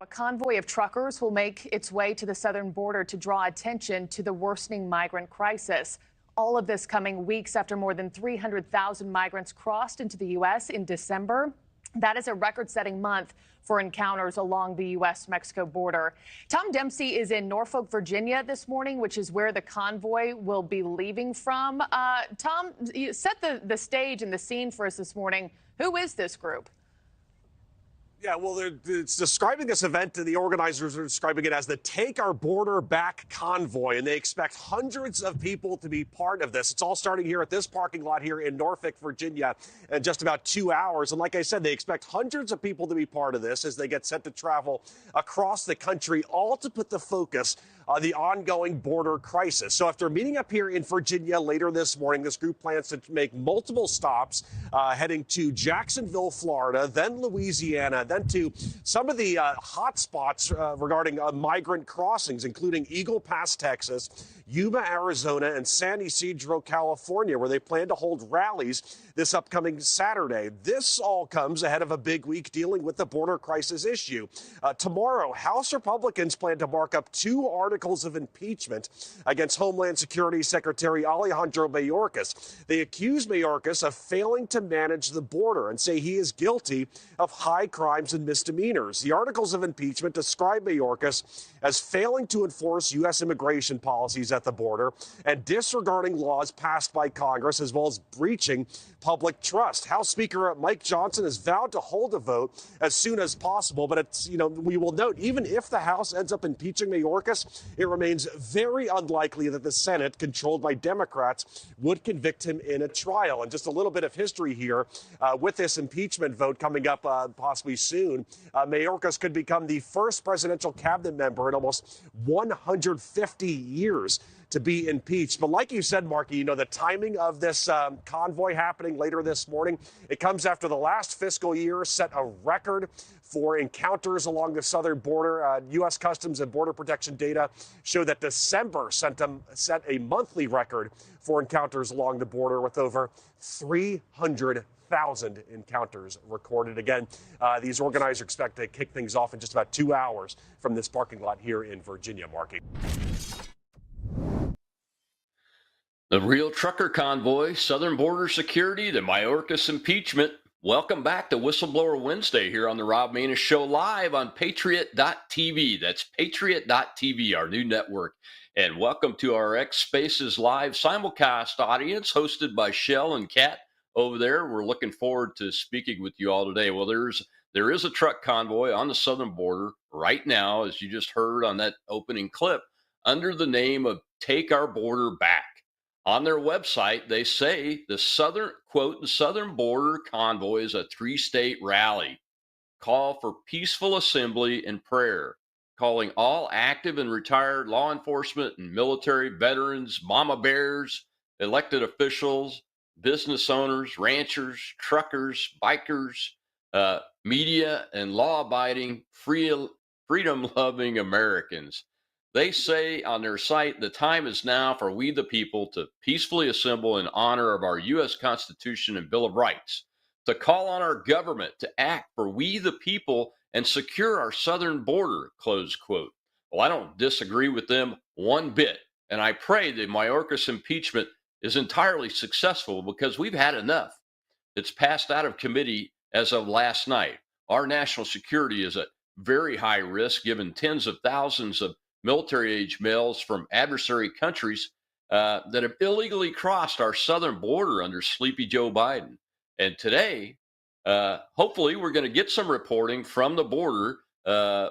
A convoy of truckers will make its way to the southern border to draw attention to the worsening migrant crisis. All of this coming weeks after more than 300,000 migrants crossed into the U.S. in December. That is a record-setting month for encounters along the U.S.-Mexico border. Tom Dempsey is in Norfolk, Virginia this morning, which is where the convoy will be leaving from. Tom, you set the stage and the scene for us this morning. Who is this group? Yeah, well, it's describing this event, and the organizers are describing it as the Take Our Border Back convoy, and they expect hundreds of people to be part of this. It's all starting here at this parking lot here in Norfolk, Virginia, in just about 2 hours. And like I said, they expect hundreds of people to be part of this as they get set to travel across the country, all to put the focus on the ongoing border crisis. So after meeting up here in Virginia later this morning, this group plans to make multiple stops, heading to Jacksonville, Florida, then Louisiana, then to some of the hot spots regarding migrant crossings, including Eagle Pass, Texas, Yuma, Arizona, and San Ysidro, California, where they plan to hold rallies this upcoming Saturday. This all comes ahead of a big week dealing with the border crisis issue. Tomorrow, House Republicans plan to mark up 2 articles of impeachment against Homeland Security Secretary Alejandro Mayorkas. They accuse Mayorkas of failing to manage the border and say he is guilty of high crimes and misdemeanors. The articles of impeachment describe Mayorkas as failing to enforce U.S. immigration policies at the border and disregarding laws passed by Congress, as well as breaching public trust. House Speaker Mike Johnson has vowed to hold a vote as soon as possible, but it's, we will note, even if the House ends up impeaching Mayorkas, it remains very unlikely that the Senate, controlled by Democrats, would convict him in a trial. And just a little bit of history here with this impeachment vote coming up possibly soon. Mayorkas could become the first presidential cabinet member in almost 150 years to be impeached. But like you said, Marky, the timing of this convoy happening later this morning, it comes after the last fiscal year set a record for encounters along the southern border. U.S. Customs and Border Protection data show that December set a monthly record for encounters along the border, with over 300,000 encounters recorded. Again, these organizers expect to kick things off in just about 2 hours from this parking lot here in Virginia, Marky. The real trucker convoy, southern border security, the Mayorkas impeachment. Welcome back to Whistleblower Wednesday here on the Rob Maness Show live on Patriot.tv. That's Patriot.tv, our new network. And welcome to our X Spaces live simulcast audience hosted by Shell and Kat over there. We're looking forward to speaking with you all today. Well, there is a truck convoy on the southern border right now, as you just heard on that opening clip, under the name of Take Our Border Back. On their website, they say the southern border convoy is a three-state rally, call for peaceful assembly and prayer, calling all active and retired law enforcement and military veterans, mama bears, elected officials, business owners, ranchers, truckers, bikers, media, and law-abiding, freedom-loving Americans. They say on their site, the time is now for we the people to peacefully assemble in honor of our U.S. Constitution and Bill of Rights, to call on our government to act for we the people and secure our southern border, close quote. Well, I don't disagree with them one bit. And I pray that Mayorkas impeachment is entirely successful because we've had enough. It's passed out of committee as of last night. Our national security is at very high risk given tens of thousands of military age males from adversary countries that have illegally crossed our southern border under sleepy Joe Biden. And today, hopefully, we're going to get some reporting from the border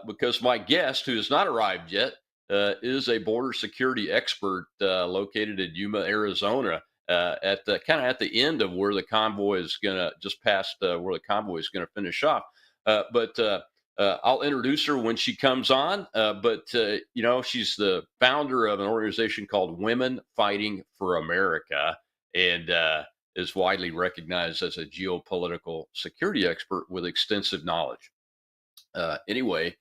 because my guest, who has not arrived yet, is a border security expert located in Yuma, Arizona, at the kind of at the end of where the convoy is going to just past where the convoy is going to finish off. But I'll introduce her when she comes on. She's the founder of an organization called Women Fighting for America, and is widely recognized as a geopolitical security expert with extensive knowledge. Anyway,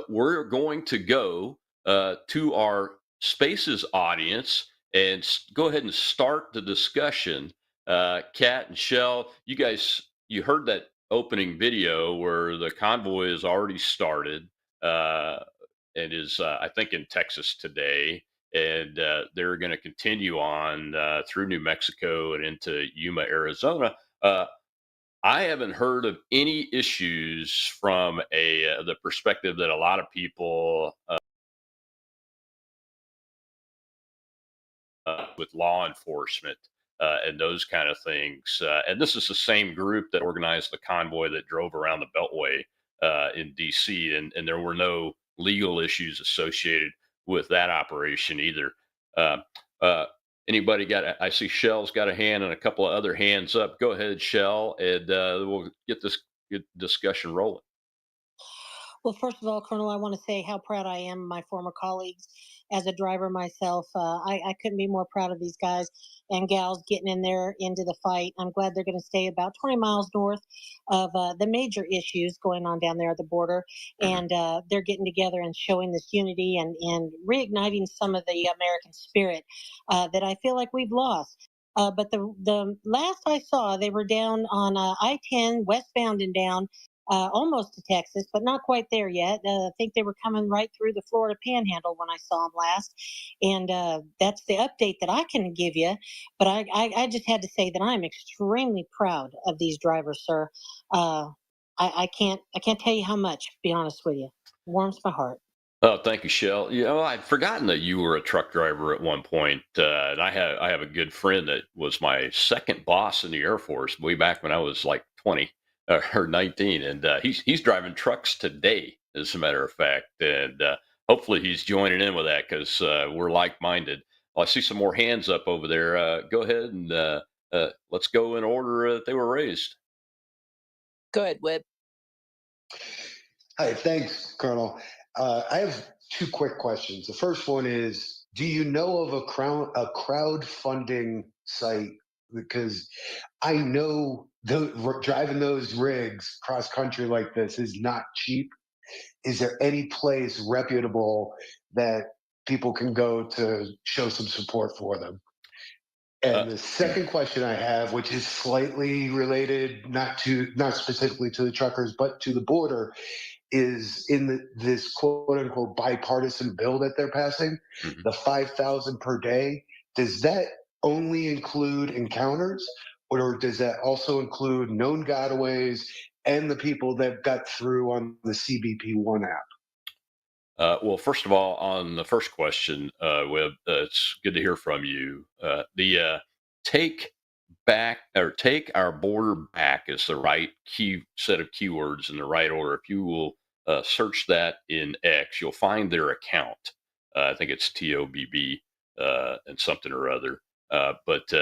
we're going to go to our Spaces audience and go ahead and start the discussion. Kat and Shell, you heard that opening video where the convoy is already started and is, I think, in Texas today. And they're going to continue on through New Mexico and into Yuma, Arizona. I haven't heard of any issues from the perspective that a lot of people with law enforcement and those kind of things. And this is the same group that organized the convoy that drove around the Beltway in D.C. And there were no legal issues associated with that operation either. Uh, uh, Anybody got? I see Shell's got a hand and a couple of other hands up. Go ahead, Shell, and we'll get this good discussion rolling. Well, first of all, Colonel, I want to say how proud I am of my former colleagues. As a driver myself, I couldn't be more proud of these guys and gals getting in there into the fight. I'm glad they're going to stay about 20 miles north of the major issues going on down there at the border. Mhm. And they're getting together and showing this unity and reigniting some of the American spirit that I feel like we've lost. But the last I saw, they were down on I-10 westbound and down almost to Texas, but not quite there yet. I think they were coming right through the Florida Panhandle when I saw them last, and that's the update that I can give you. But I just had to say that I'm extremely proud of these drivers, sir. I can't tell you how much. To be honest with you, warms my heart. Oh, thank you, Shell. I'd forgotten that you were a truck driver at one point, and I have a good friend that was my second boss in the Air Force way back when I was like 20 or 19, and he's driving trucks today, as a matter of fact, and hopefully he's joining in with that because we're like-minded. Well, I see some more hands up over there. Go ahead and let's go in order that they were raised. Go ahead, Wib. Hi, thanks, Colonel. I have two quick questions. The first one is, do you know of a crowdfunding site? Because I know driving those rigs cross country like this is not cheap. Is there any place reputable that people can go to show some support for them? Uh, And the second question I have, which is slightly related, not specifically to the truckers, but to the border, is in this quote unquote bipartisan bill that they're passing, mhm. the 5,000 per day. Does that only include encounters, or does that also include known gotaways and the people that got through on the CBP1 app? Well, first of all, on the first question, Webb, it's good to hear from you. The take take our border back is the right key set of keywords in the right order. If you will search that in X, you'll find their account. I think it's TOBB and something or other. But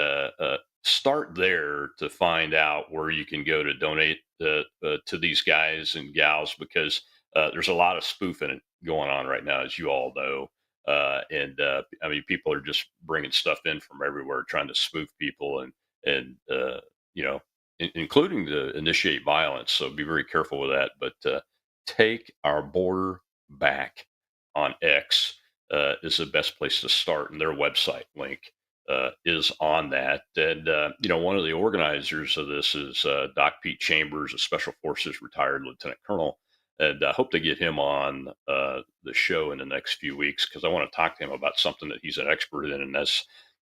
start there to find out where you can go to donate to these guys and gals, because there's a lot of spoofing going on right now, as you all know. And I mean, people are just bringing stuff in from everywhere, trying to spoof people and you know, including to initiate violence. So be very careful with that. But take our border back on X is the best place to start, and their website link is on that. And you know, one of the organizers of this is Doc Pete Chambers, a Special Forces retired lieutenant colonel. And I hope to get him on the show in the next few weeks, because I want to talk to him about something that he's an expert in, and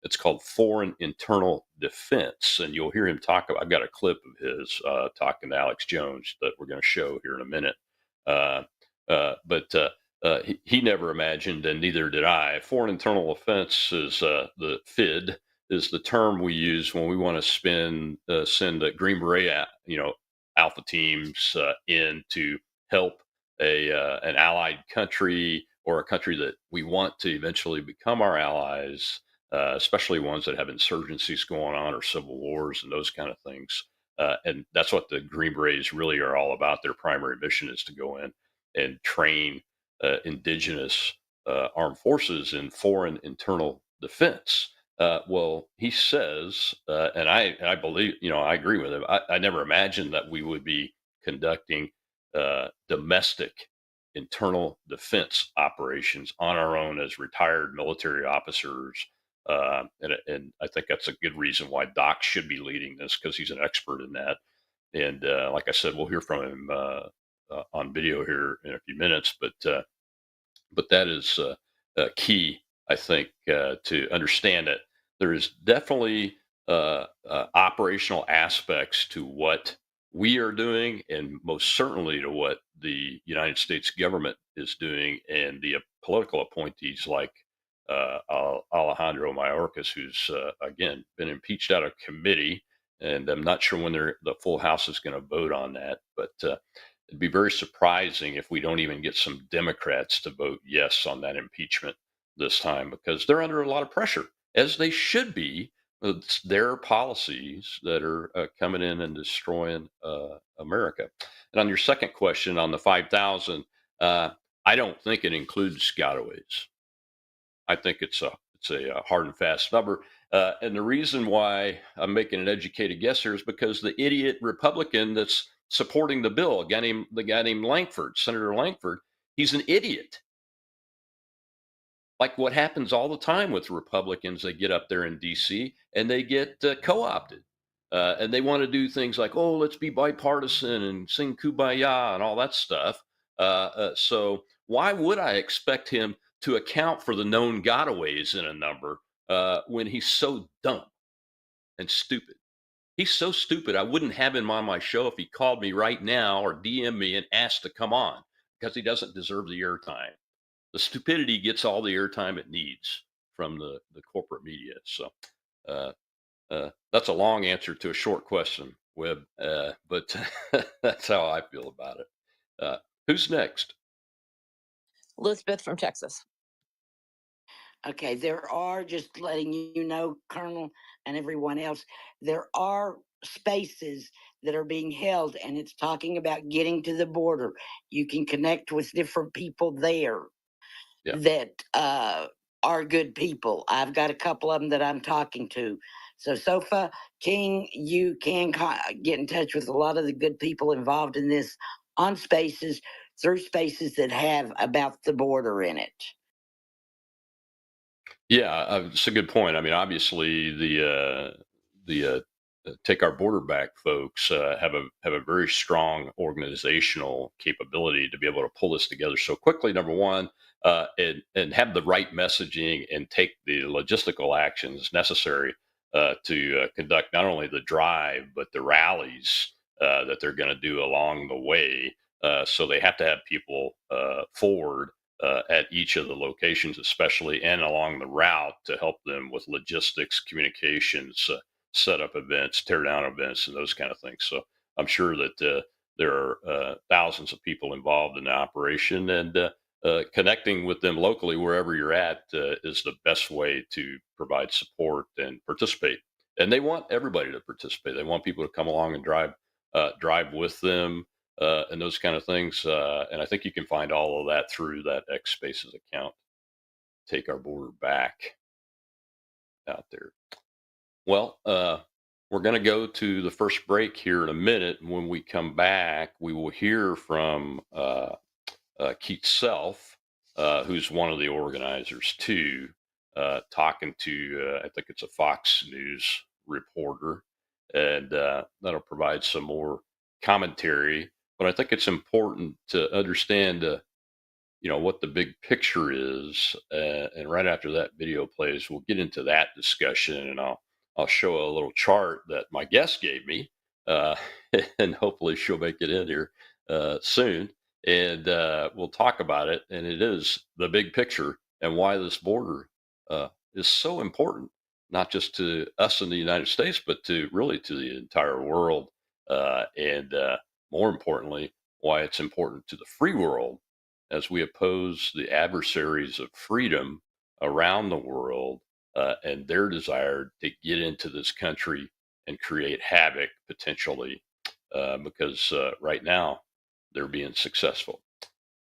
it's called foreign internal defense. And you'll hear him talk about. I've got a clip of his talking to Alex Jones that we're going to show here in a minute. But he never imagined, and neither did I. Foreign internal defense is the FID is the term we use when we want to send a Green Beret, alpha teams in to help an allied country, or a country that we want to eventually become our allies, especially ones that have insurgencies going on or civil wars and those kind of things. And that's what the Green Berets really are all about. Their primary mission is to go in and train indigenous armed forces in foreign internal defense. Well, he says, and I believe, I agree with him. I never imagined that we would be conducting domestic internal defense operations on our own as retired military officers. And I think that's a good reason why Doc should be leading this, because he's an expert in that. And like I said, we'll hear from him on video here in a few minutes. But that is key, I think, to understand it. There is definitely operational aspects to what we are doing, and most certainly to what the United States government is doing, and the political appointees like Alejandro Mayorkas, who's again been impeached out of committee, and I'm not sure when the full House is going to vote on that, but it'd be very surprising if we don't even get some Democrats to vote yes on that impeachment this time, because they're under a lot of pressure, as they should be. It's their policies that are coming in and destroying America. And on your second question on the 5,000, I don't think it includes gotaways. I think it's a hard and fast number. And the reason why I'm making an educated guess here is because the idiot Republican that's supporting the bill, the guy named Lankford, Senator Lankford, he's an idiot. Like what happens all the time with Republicans, they get up there in D.C. and they get co-opted. And they want to do things like, oh, let's be bipartisan and sing Kumbaya and all that stuff. So why would I expect him to account for the known gotaways in a number when he's so dumb and stupid? He's so stupid, I wouldn't have him on my show if he called me right now or DM me and asked to come on, because he doesn't deserve the airtime. The stupidity gets all the airtime it needs from the corporate media. So that's a long answer to a short question, Webb, but that's how I feel about it. Who's next? Elizabeth from Texas. Okay, there are, just letting you know, Colonel and everyone else, there are spaces that are being held, and it's talking about getting to the border. You can connect with different people there that are good people. I've got a couple of them that I'm talking to. So, Sofa King, you can get in touch with a lot of the good people involved in this on spaces, through spaces that have about the border in it. Yeah, it's a good point. I mean, obviously, the Take Our Border Back folks have a very strong organizational capability to be able to pull this together so quickly. Number one, and have the right messaging and take the logistical actions necessary to conduct not only the drive, but the rallies that they're going to do along the way. So they have to have people forward at each of the locations, especially and along the route, to help them with logistics, communications, set up events, tear down events, and those kind of things. So I'm sure that there are thousands of people involved in the operation, and connecting with them locally wherever you're at is the best way to provide support and participate. And they want everybody to participate. They want people to come along and drive with them, and those kind of things. And I think you can find all of that through that X Spaces account. Take our border back out there. Well, we're going to go to the first break here in a minute. And when we come back, we will hear from Keith Self, who's one of the organizers too, talking to, I think it's a Fox News reporter, and that'll provide some more commentary. But I think it's important to understand, what the big picture is. And right after that video plays, we'll get into that discussion, and I'll show a little chart that my guest gave me, and hopefully she'll make it in here soon. And we'll talk about it. And it is the big picture and why this border is so important, not just to us in the United States, but to really to the entire world. And more importantly, why it's important to the free world as we oppose the adversaries of freedom around the world and their desire to get into this country and create havoc potentially, because right now they're being successful.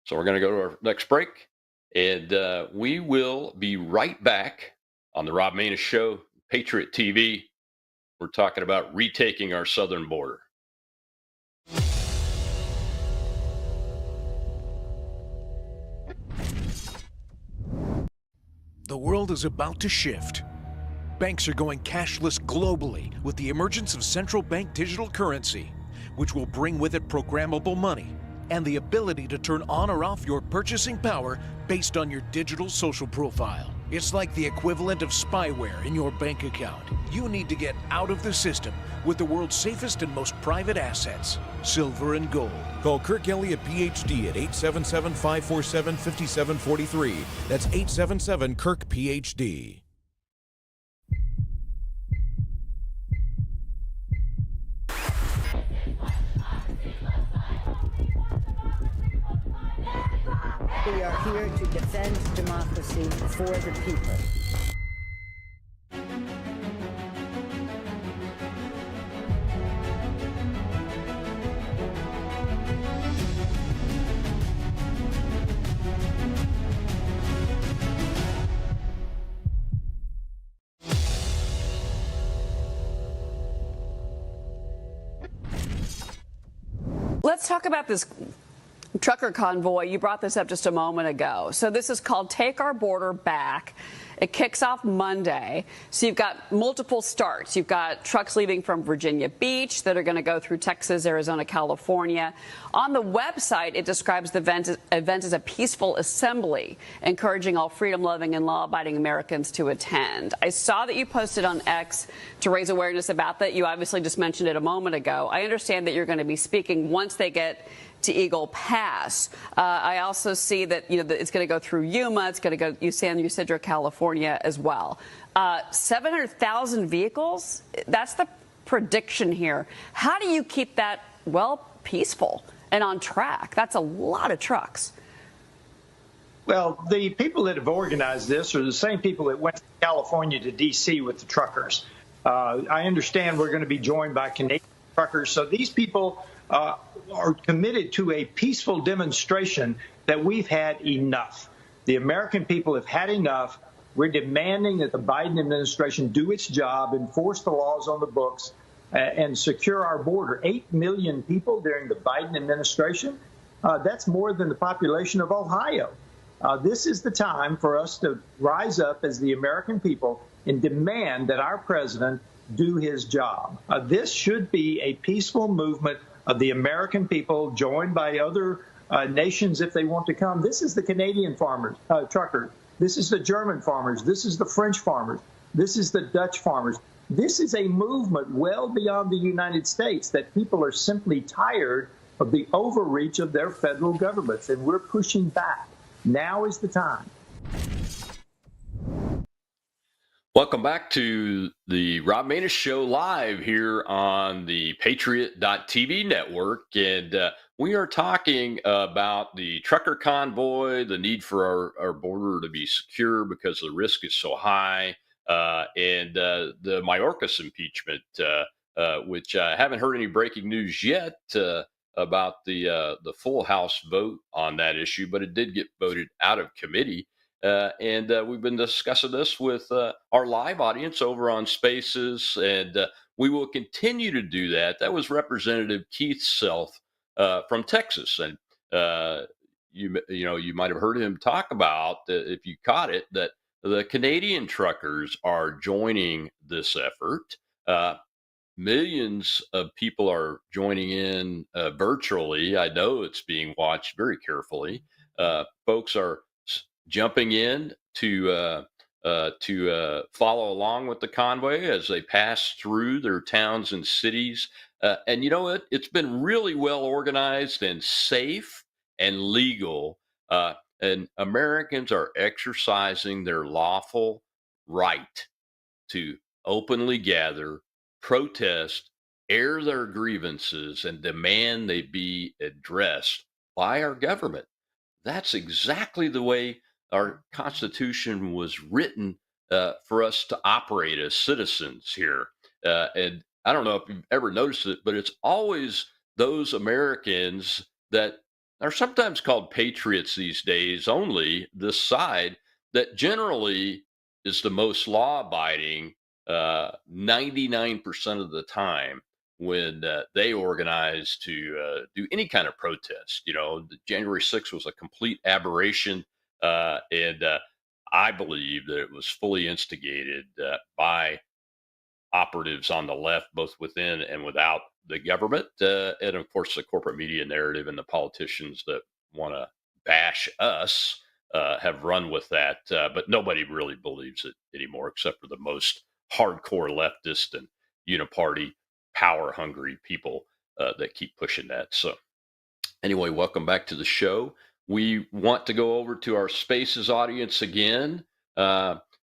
So we're going to go to our next break, and we will be right back on the Rob Maness Show, Patriot TV. We're talking about retaking our southern border. The world is about to shift. Banks are going cashless globally with the emergence of central bank digital currency, which will bring with it programmable money and the ability to turn on or off your purchasing power based on your digital social profile. It's like the equivalent of spyware in your bank account. You need to get out of the system with the world's safest and most private assets, silver and gold. Call Kirk Elliott, PhD at 877-547-5743. That's 877-KIRK-PhD. We are here to defend democracy for the people. Let's talk about this trucker convoy. You brought this up just a moment ago. So this is called Take Our Border Back. It kicks off Monday. So you've got multiple starts. You've got trucks leaving from Virginia Beach that are going to go through Texas, Arizona, California. On the website, it describes the event as a peaceful assembly, encouraging all freedom-loving and law-abiding Americans to attend. I saw that you posted on X to raise awareness about that. You obviously just mentioned it a moment ago. I understand that you're going to be speaking once they get to Eagle Pass. I also see that it's going to go through Yuma. It's going to go San Ysidro, California as well. 700,000 vehicles. That's the prediction here. How do you keep that peaceful and on track? That's a lot of trucks. Well, the people that have organized this are the same people that went to California to D.C. with the truckers. I understand we're going to be joined by Canadian truckers. So these people are committed to a peaceful demonstration that we've had enough. The American people have had enough. We're demanding that the Biden administration do its job, enforce the laws on the books, and secure our border. 8 million people during the Biden administration. That's more than the population of Ohio. This is the time for us to rise up as the American people and demand that our president do his job. This should be a peaceful movement of the American people, joined by other nations if they want to come. This is the Canadian farmers, truckers. This is the German farmers. This is the French farmers. This is the Dutch farmers. This is a movement well beyond the United States that people are simply tired of the overreach of their federal governments, and we're pushing back. Now is the time. Welcome back to the Rob Maness Show live here on the Patriot.tv network. And we are talking about the trucker convoy, the need for our border to be secure because the risk is so high, and the Mayorkas impeachment, which I haven't heard any breaking news yet about the full House vote on that issue, but it did get voted out of committee. And we've been discussing this with our live audience over on Spaces, and we will continue to do that. That was Representative Keith Self from Texas, and you might have heard him talk about, if you caught it, that the Canadian truckers are joining this effort. Millions of people are joining in virtually. I know it's being watched very carefully. Folks are jumping in to follow along with the convoy as they pass through their towns and cities. And you know what? It's been really well organized and safe and legal. And Americans are exercising their lawful right to openly gather, protest, air their grievances, and demand they be addressed by our government. That's exactly the way our Constitution was written for us to operate as citizens here. And I don't know if you've ever noticed it, but it's always those Americans that are sometimes called patriots these days, only this side, that generally is the most law abiding 99% of the time when they organized to do any kind of protest. January 6th was a complete aberration. And I believe that it was fully instigated by operatives on the left, both within and without the government. And of course, the corporate media narrative and the politicians that want to bash us have run with that. But nobody really believes it anymore, except for the most hardcore leftist and uniparty, power hungry people that keep pushing that. So, anyway, welcome back to the show. We want to go over to our Spaces audience again.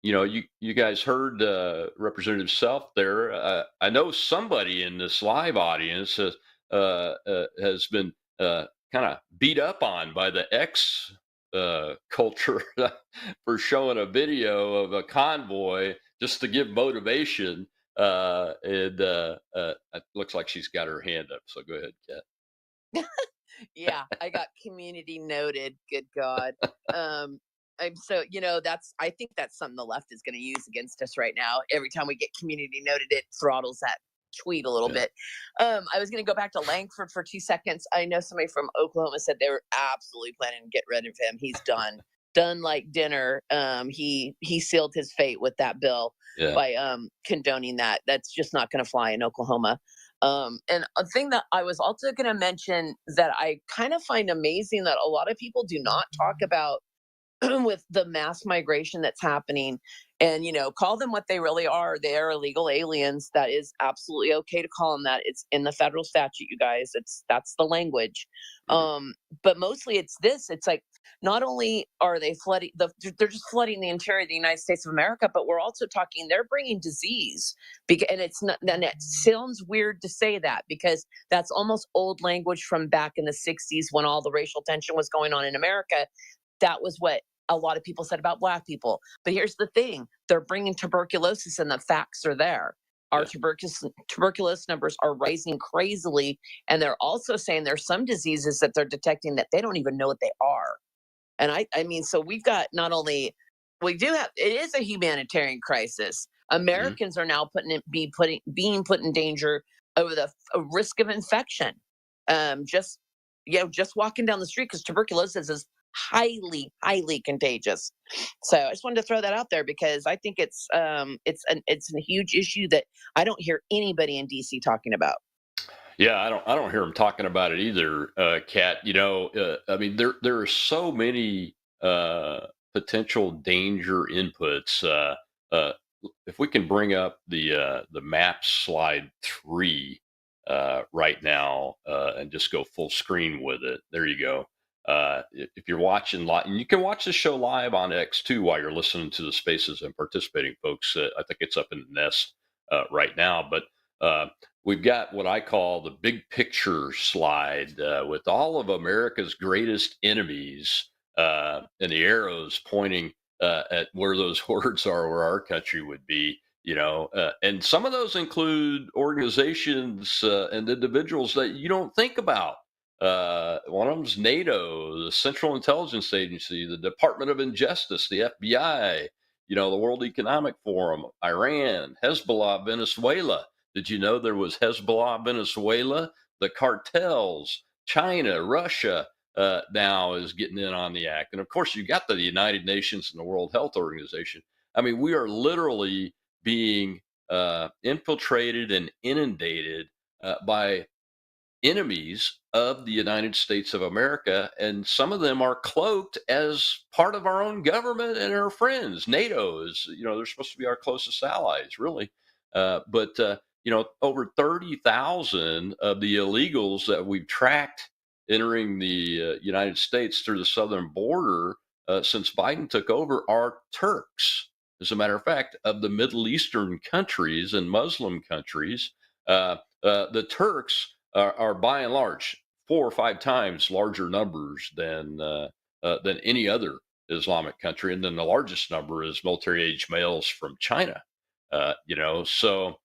You guys heard Representative Self there. I know somebody in this live audience has been kind of beat up on by the X culture for showing a video of a convoy just to give motivation. It looks like she's got her hand up. So go ahead, Kat. Yeah, I got community noted. Good God. I'm so, I think that's something the left is going to use against us right now. Every time we get community noted, it throttles that tweet a little bit. I was going to go back to Langford for 2 seconds. I know somebody from Oklahoma said they were absolutely planning to get rid of him. He's done like dinner. He sealed his fate with that bill by condoning that. That's just not going to fly in Oklahoma. And a thing that I was also going to mention that I kind of find amazing that a lot of people do not talk about with the mass migration that's happening, and call them what they really are. They are illegal aliens. That is absolutely okay to call them that. It's in the federal statute, you guys. That's the language. But mostly it's this. It's like, not only are they flooding they're just flooding the interior of the United States of America, but we're also talking they're bringing disease. And it's not, and it sounds weird to say that because that's almost old language from back in the 60s when all the racial tension was going on in America. That was what a lot of people said about Black people. But here's the thing. They're bringing tuberculosis, and the facts are there. Our tuberculosis numbers are rising crazily. And they're also saying there's some diseases that they're detecting that they don't even know what they are. And I mean, so we've got it is a humanitarian crisis. Americans are now being put in danger over the risk of infection. Just walking down the street, because tuberculosis is highly, highly contagious. So I just wanted to throw that out there because I think it's a huge issue that I don't hear anybody in DC talking about. Yeah, I don't hear them talking about it either, Kat. I mean, there are so many potential danger inputs. if we can bring up the map slide 3 right now and just go full screen with it. There you go. If you're watching live, and you can watch the show live on X too while you're listening to the spaces and participating folks. I think it's up in the nest right now, but we've got what I call the big picture slide with all of America's greatest enemies and the arrows pointing at where those hordes are, where our country would be. And some of those include organizations and individuals that you don't think about. One of them's NATO, the Central Intelligence Agency, the Department of Injustice, the FBI, the World Economic Forum, Iran, Hezbollah, Venezuela. Did you know there was Hezbollah, Venezuela, the cartels, China, Russia now is getting in on the act. And of course, you got the United Nations and the World Health Organization. I mean, we are literally being infiltrated and inundated by enemies of the United States of America, and some of them are cloaked as part of our own government and our friends. NATO is, they're supposed to be our closest allies, really. But over 30,000 of the illegals that we've tracked entering the United States through the southern border since Biden took over are Turks. As a matter of fact, of the Middle Eastern countries and Muslim countries, the Turks are by and large 4 or 5 times larger numbers than any other Islamic country, and then the largest number is military-age males from China. So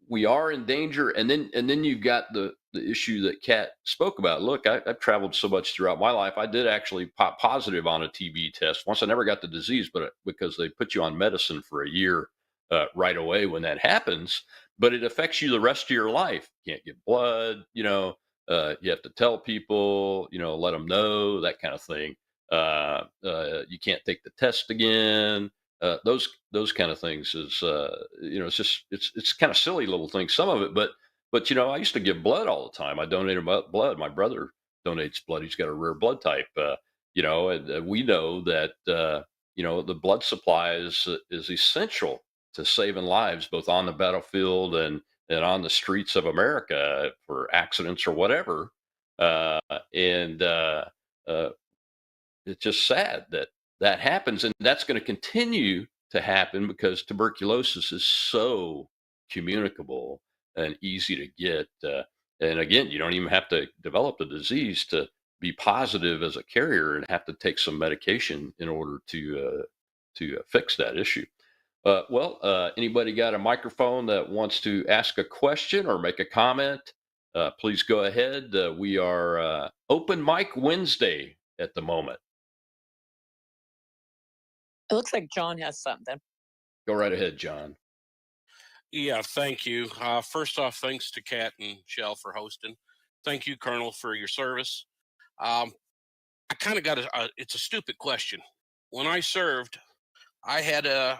we are in danger, and then you've got the issue that Kat spoke about. Look, I've traveled so much throughout my life. I did actually pop positive on a TB test once. I never got the disease, but because they put you on medicine for a year right away when that happens. But it affects you the rest of your life. You can't get blood, you have to tell people, let them know, that kind of thing. You can't take the test again. Those kind of things is, it's kind of silly little things, some of it, but I used to give blood all the time. I donated blood. My brother donates blood. He's got a rare blood type, and we know that, the blood supply is essential to saving lives, both on the battlefield and on the streets of America for accidents or whatever. And it's just sad that happens. And that's going to continue to happen because tuberculosis is so communicable and easy to get. And again, you don't even have to develop the disease to be positive as a carrier and have to take some medication in order to fix that issue. Anybody got a microphone that wants to ask a question or make a comment? Please go ahead. We are Open Mic Wednesday at the moment. It looks like John has something. Go right ahead, John. Yeah, thank you. First off, thanks to Kat and Shell for hosting. Thank you, Colonel, for your service. I kind of got it's a stupid question. When I served, I had a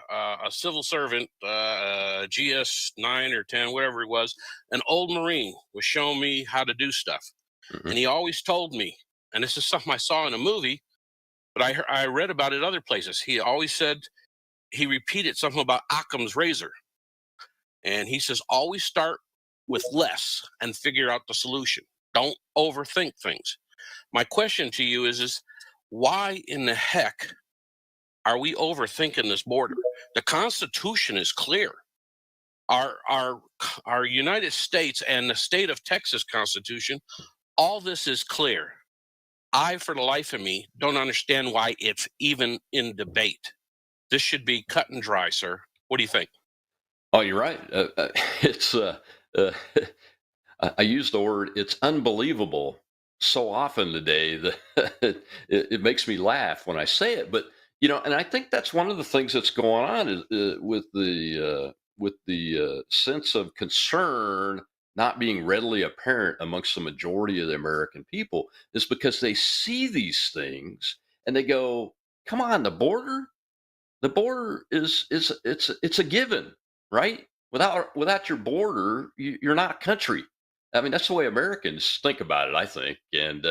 civil servant, GS 9 or 10, whatever it was, an old Marine was showing me how to do stuff. Mm-hmm. And he always told me, and this is something I saw in a movie, but I read about it other places. He always said, he repeated something about Occam's razor. And he says, always start with less and figure out the solution. Don't overthink things. My question to you is why in the heck are we overthinking this border? The Constitution is clear. Our United States and the state of Texas Constitution, all this is clear. I, for the life of me, don't understand why it's even in debate. This should be cut and dry, sir. What do you think? Oh, you're right. It's I use the word, it's unbelievable so often today that it makes me laugh when I say it. But, and I think that's one of the things that's going on is, with the sense of concern not being readily apparent amongst the majority of the American people is because they see these things and they go, come on, the border is it's a given, right? Without your border, you're not a country. I mean, that's the way Americans think about it, I think. And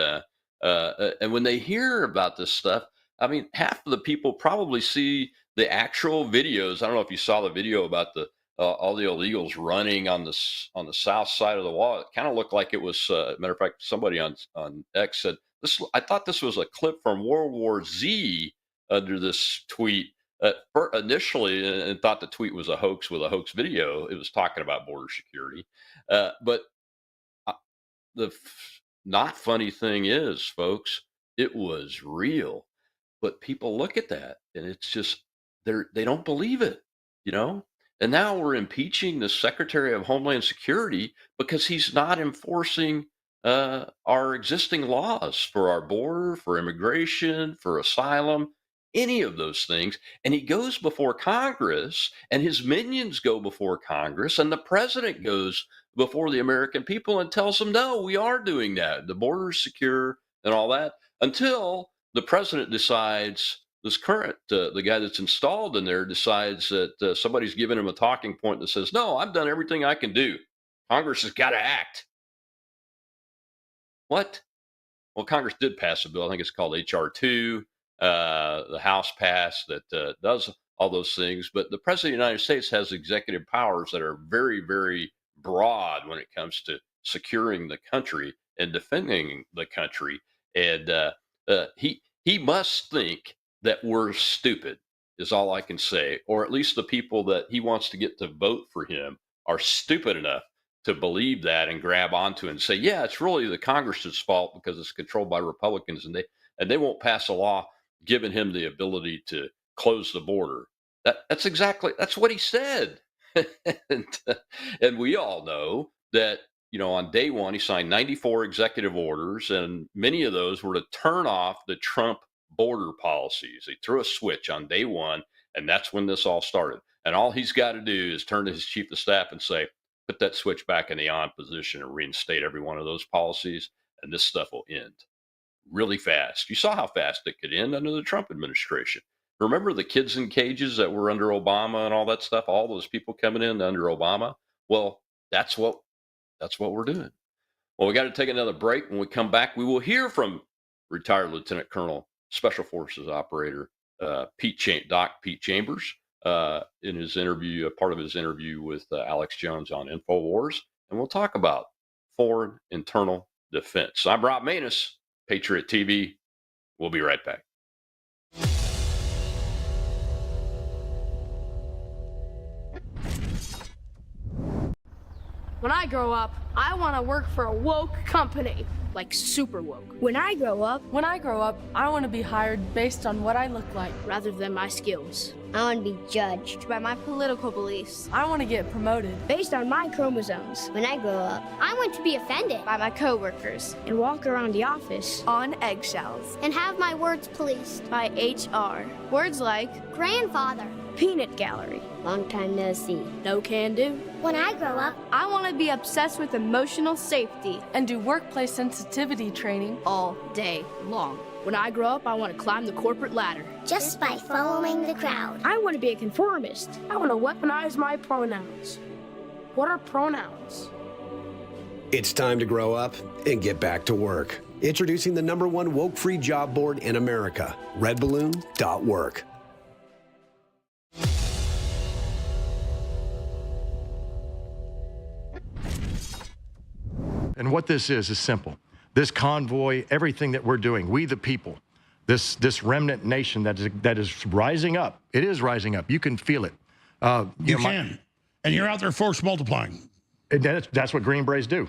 when they hear about this stuff, I mean, half of the people probably see the actual videos. I don't know if you saw the video about the all the illegals running on the south side of the wall. It kind of looked like it was. Matter of fact, somebody on X said this. I thought this was a clip from World War Z under this tweet. Initially, and thought the tweet was a hoax with a hoax video. It was talking about border security, but the not funny thing is, folks, it was real. But people look at that and it's just they don't believe it, you know? And now we're impeaching the Secretary of Homeland Security because he's not enforcing our existing laws for our border, for immigration, for asylum, any of those things. And he goes before Congress, and his minions go before Congress, and the president goes before the American people and tells them, no, we are doing that. The border is secure and all that, until the president decides, this current, the guy that's installed in there decides that somebody's given him a talking point that says, no, I've done everything I can do. Congress has got to act. What? Well, Congress did pass a bill. I think it's called H.R. 2. The House passed that does all those things. But the president of the United States has executive powers that are very, very broad when it comes to securing the country and defending the country. And he must think that we're stupid, is all I can say. Or at least the people that he wants to get to vote for him are stupid enough to believe that and grab onto it and say, yeah, it's really the Congress's fault because it's controlled by Republicans, and they won't pass a law giving him the ability to close the border. That's what he said. and we all know that, you know, on day one, he signed 94 executive orders, and many of those were to turn off the Trump border policies. He threw a switch on day one, and that's when this all started. And all he's got to do is turn to his chief of staff and say, put that switch back in the on position and reinstate every one of those policies, and this stuff will end really fast. You saw how fast it could end under the Trump administration. Remember the kids in cages that were under Obama and all that stuff, all those people coming in under Obama? Well, that's what we're doing. Well, we got to take another break. When we come back, we will hear from retired Lieutenant Colonel Special Forces Operator Pete Chambers in his interview, part of his interview with Alex Jones on InfoWars, and we'll talk about foreign internal defense. I'm Rob Maness, Patriot TV. We'll be right back. When I grow up, I want to work for a woke company, like super woke. When I grow up, I want to be hired based on what I look like rather than my skills. I want to be judged by my political beliefs. I want to get promoted based on my chromosomes. When I grow up, I want to be offended by my coworkers and walk around the office on eggshells and have my words policed by HR. Words like grandfather, peanut gallery, long time no see, no can do. When I grow up, I want to be obsessed with emotional safety and do workplace sensitivity training all day long. When I grow up, I want to climb the corporate ladder just by following the crowd. I want to be a conformist. I want to weaponize my pronouns. What are pronouns? It's time to grow up and get back to work. Introducing the #1 woke-free job board in America, redballoon.work. And what this is simple. This convoy, everything that we're doing, we the people, this remnant nation that is rising up. It is rising up. You can feel it. You can. And you're out there force multiplying. That's what Green Berets do.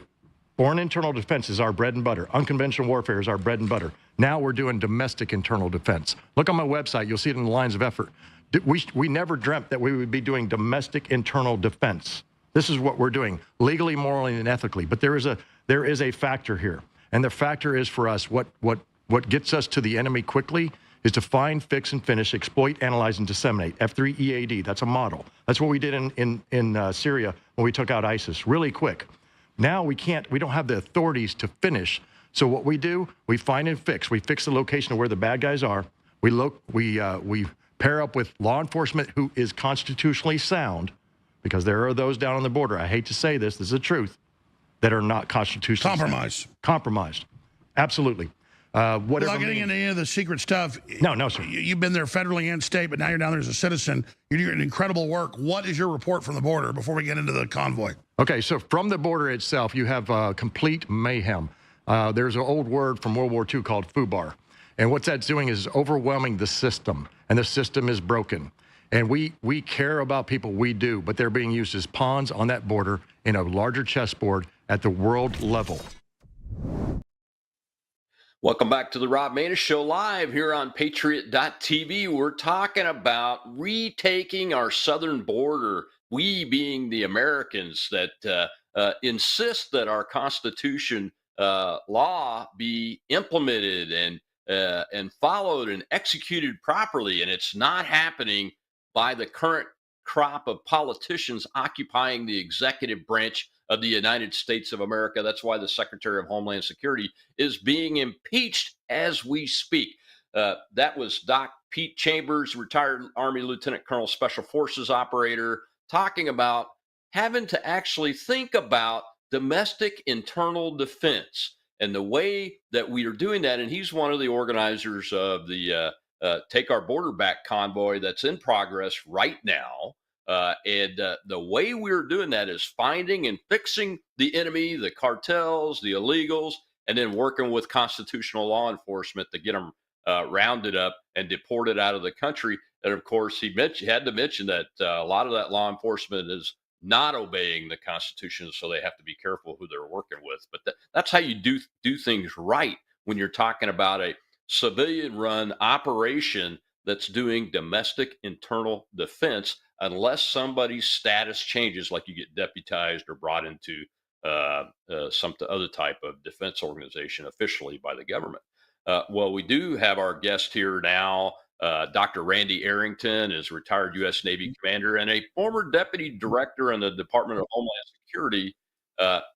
Foreign internal defense is our bread and butter. Unconventional warfare is our bread and butter. Now we're doing domestic internal defense. Look on my website. You'll see it in the lines of effort. We never dreamt that we would be doing domestic internal defense. This is what we're doing, legally, morally, and ethically. But there is a factor here. And the factor is for us, what gets us to the enemy quickly is to find, fix, and finish, exploit, analyze, and disseminate. F3 EAD, that's a model. That's what we did in Syria when we took out ISIS, really quick. Now we don't have the authorities to finish. So what we do, we find and fix. We fix the location of where the bad guys are. We pair up with law enforcement who is constitutionally sound, because there are those down on the border, I hate to say this is the truth, that are not constitutionally compromised. Compromised. Absolutely. Without getting into any of the secret stuff. No, sir. You've been there federally and state, but now you're down there as a citizen. You're doing incredible work. What is your report from the border before we get into the convoy? Okay, so from the border itself, you have complete mayhem. There's an old word from World War II called FUBAR. And what that's doing is overwhelming the system, and the system is broken. And we care about people, we do, but they're being used as pawns on that border in a larger chessboard at the world level. Welcome back to the Rob Maness Show live here on Patriot.tv. We're talking about retaking our southern border, we being the Americans that insist that our Constitution law be implemented and followed and executed properly. And it's not happening by the current crop of politicians occupying the executive branch of the United States of America. That's why the Secretary of Homeland Security is being impeached as we speak. That was Doc Pete Chambers, retired Army Lieutenant Colonel Special Forces operator, talking about having to actually think about domestic internal defense and the way that we are doing that. And he's one of the organizers of the Take Our Border Back convoy that's in progress right now. And the way we're doing that is finding and fixing the enemy, the cartels, the illegals, and then working with constitutional law enforcement to get them rounded up and deported out of the country. And of course, he had to mention that a lot of that law enforcement is not obeying the Constitution, so they have to be careful who they're working with. But that's how you do things right when you're talking about a civilian-run operation that's doing domestic internal defense, unless somebody's status changes, like you get deputized or brought into some other type of defense organization officially by the government. Well, we do have our guest here now. Dr. Randy Arrington is retired U.S. Navy commander and a former deputy director in the Department of Homeland Security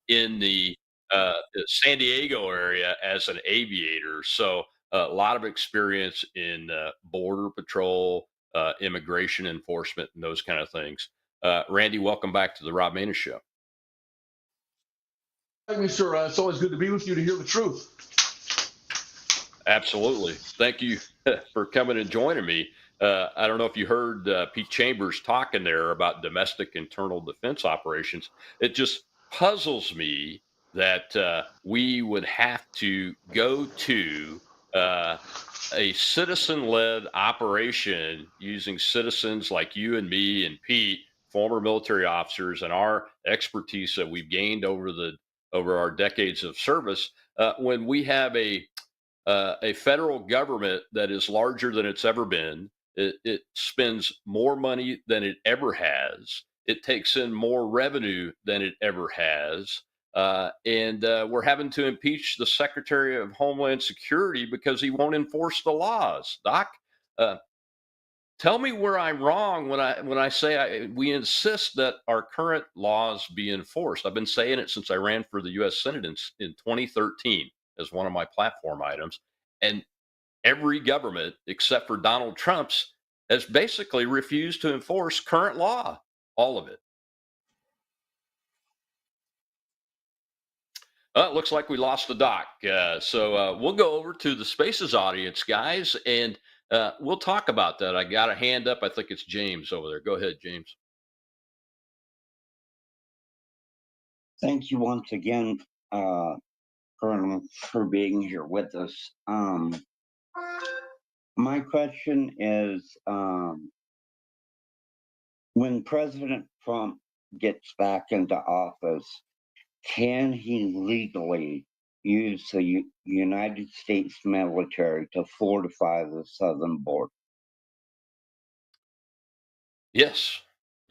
in the San Diego area as an aviator. So a lot of experience in border patrol, immigration enforcement, and those kind of things. Randy, welcome back to the Rob Maness Show. Thank you, sir. It's always good to be with you to hear the truth. Absolutely. Thank you for coming and joining me. I don't know if you heard Pete Chambers talking there about domestic internal defense operations. It just puzzles me that we would have to go to a citizen-led operation using citizens like you and me and Pete, former military officers, and our expertise that we've gained over our decades of service, when we have a federal government that is larger than it's ever been. It spends more money than it ever has. It takes in more revenue than it ever has. And we're having to impeach the Secretary of Homeland Security because he won't enforce the laws. Doc, tell me where I'm wrong when I say we insist that our current laws be enforced. I've been saying it since I ran for the U.S. Senate in 2013 as one of my platform items. And every government, except for Donald Trump's, has basically refused to enforce current law, all of it. It looks like we lost the doc. So we'll go over to the Spaces audience, guys, and we'll talk about that. I got a hand up. I think it's James over there. Go ahead, James. Thank you once again, Colonel, for being here with us. My question is, when President Trump gets back into office, can he legally use the United States military to fortify the southern border? Yes.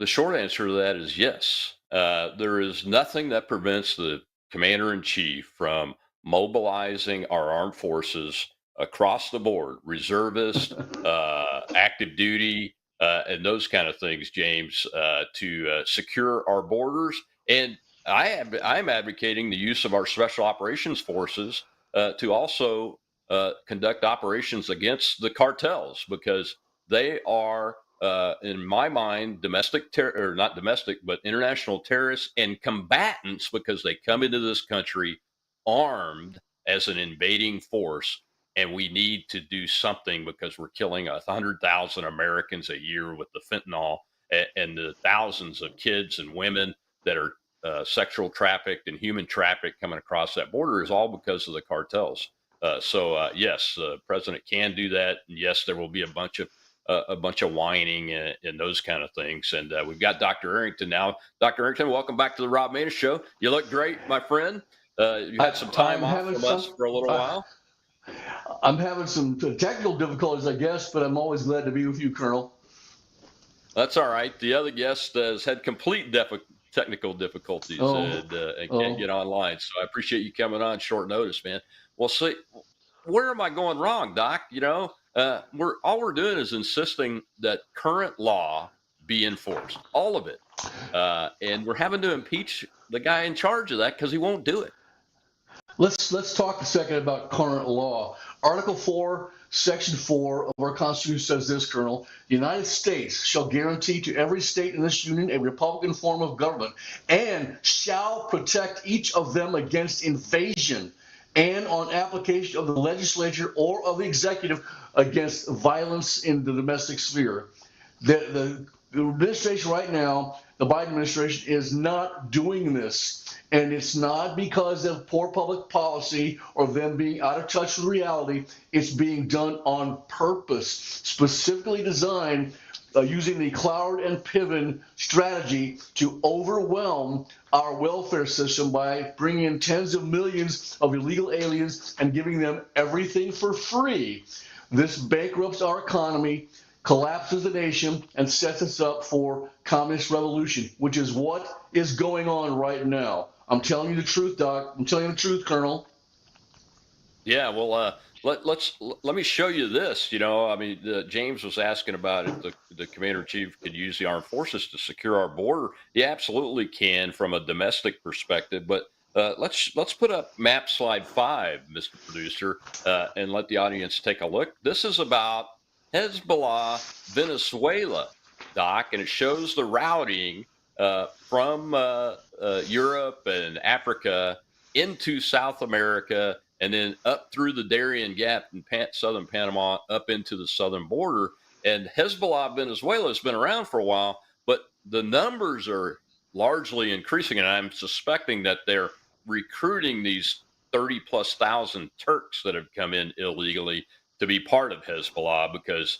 The short answer to that is yes. There is nothing that prevents the commander-in-chief from mobilizing our armed forces across the board, reservists, active duty, and those kind of things, James, to secure our borders. And I'm advocating the use of our special operations forces to also conduct operations against the cartels, because they are, in my mind, not domestic, but international terrorists and combatants, because they come into this country armed as an invading force and we need to do something because we're killing 100,000 Americans a year with the fentanyl and the thousands of kids and women that are sexual trafficked and human trafficked coming across that border is all because of the cartels. Yes, the president can do that, and yes, there will be a bunch of whining and those kind of things. And we've got Dr. Arrington now. Dr. Arrington, welcome back to the Rob Maness Show. You look great, my friend. You had some time off from us for a little while. I'm having some technical difficulties, I guess, but I'm always glad to be with you, Colonel. That's all right. The other guest has had complete technical difficulties and can't get online. So I appreciate you coming on short notice, man. Well, see, where am I going wrong, Doc? All we're doing is insisting that current law be enforced, all of it. And we're having to impeach the guy in charge of that because he won't do it. Let's talk a second about current law. Article 4, Section 4 of our Constitution says this, Colonel: the United States shall guarantee to every state in this union a republican form of government and shall protect each of them against invasion and on application of the legislature or of the executive against violence in the domestic sphere. The administration right now, the Biden administration, is not doing this. And it's not because of poor public policy or them being out of touch with reality. It's being done on purpose, specifically designed using the Cloward and Piven strategy to overwhelm our welfare system by bringing in tens of millions of illegal aliens and giving them everything for free. This bankrupts our economy, collapses the nation, and sets us up for communist revolution, which is what is going on right now. I'm telling you the truth, Doc. I'm telling you the truth, Colonel. Yeah, well, let me show you this. James was asking about if the commander-in-chief could use the armed forces to secure our border. He absolutely can from a domestic perspective, but let's put up map slide 5, Mr. Producer, and let the audience take a look. This is about Hezbollah, Venezuela, Doc, and it shows the routing from Europe and Africa into South America, and then up through the Darien Gap in southern Panama, up into the southern border. And Hezbollah, Venezuela has been around for a while, but the numbers are largely increasing, and I'm suspecting that they're recruiting these 30,000+ Turks that have come in illegally to be part of Hezbollah because,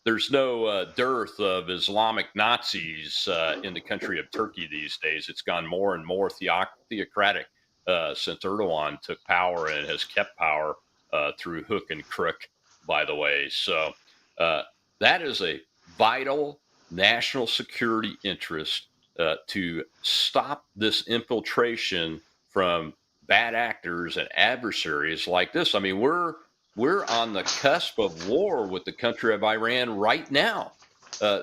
there's no dearth of Islamic Nazis in the country of Turkey these days. It's gone more and more theocratic since Erdogan took power and has kept power through hook and crook, by the way. So that is a vital national security interest to stop this infiltration from bad actors and adversaries like this. I mean, we're on the cusp of war with the country of Iran right now.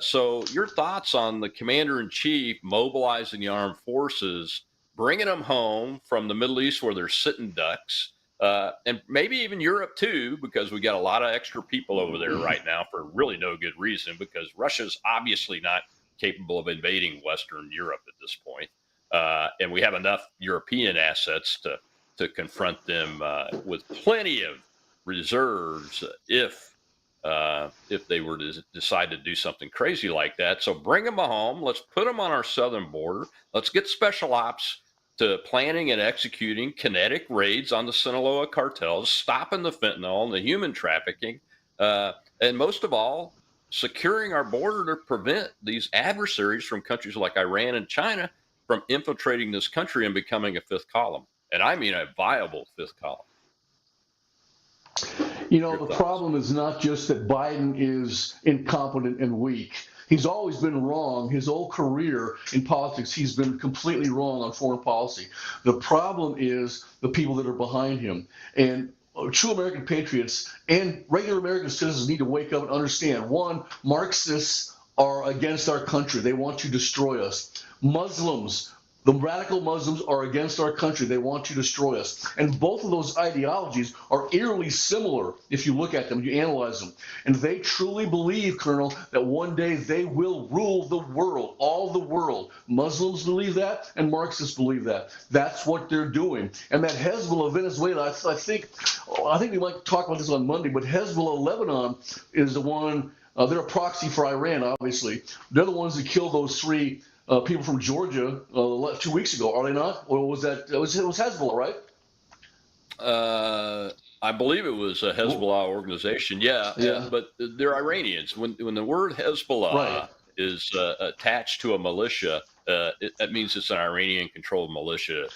So your thoughts on the commander-in-chief mobilizing the armed forces, bringing them home from the Middle East where they're sitting ducks, and maybe even Europe too, because we got a lot of extra people over there right now for really no good reason, because Russia's obviously not capable of invading Western Europe at this point. And we have enough European assets to confront them with plenty of reserves if they were to decide to do something crazy like that. So bring them home. Let's put them on our southern border. Let's get special ops to planning and executing kinetic raids on the Sinaloa cartels, stopping the fentanyl and the human trafficking, and most of all, securing our border to prevent these adversaries from countries like Iran and China from infiltrating this country and becoming a fifth column. And I mean a viable fifth column. The problem is not just that Biden is incompetent and weak. He's always been wrong. His whole career in politics, he's been completely wrong on foreign policy. The problem is the people that are behind him. And true American patriots and regular American citizens need to wake up and understand, one, Marxists are against our country. They want to destroy us. Muslims The radical Muslims are against our country. They want to destroy us. And both of those ideologies are eerily similar if you look at them, you analyze them. And they truly believe, Colonel, that one day they will rule the world, all the world. Muslims believe that, and Marxists believe that. That's what they're doing. And that Hezbollah, Venezuela, I think we might talk about this on Monday, but Hezbollah, Lebanon is the one, they're a proxy for Iran, obviously. They're the ones that killed those three people from Georgia 2 weeks ago, are they not? Or was that it was Hezbollah, right? I believe it was a Hezbollah organization. Yeah. But they're Iranians. When the word Hezbollah is attached to a militia, that means it's an Iranian-controlled militia,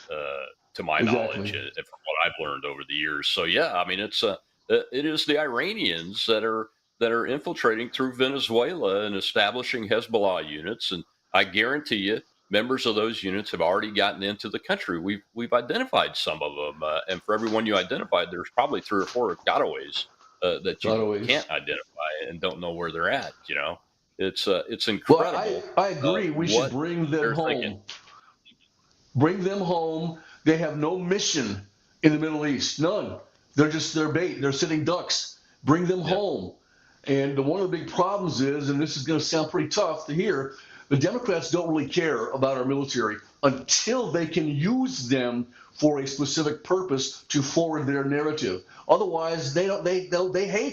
to my knowledge, from what I've learned over the years. So yeah, I mean, it is the Iranians that are infiltrating through Venezuela and establishing Hezbollah units. And I guarantee you, members of those units have already gotten into the country. We've identified some of them, and for everyone you identified, there's probably 3 or 4 gotaways that you can't identify and don't know where they're at. You know, it's incredible. Well, I agree. We should bring them home. Thinking. Bring them home. They have no mission in the Middle East. None. They're bait. They're sitting ducks. Bring them home. And one of the big problems is, and this is going to sound pretty tough to hear, the Democrats don't really care about our military until they can use them for a specific purpose to forward their narrative. Otherwise, they hate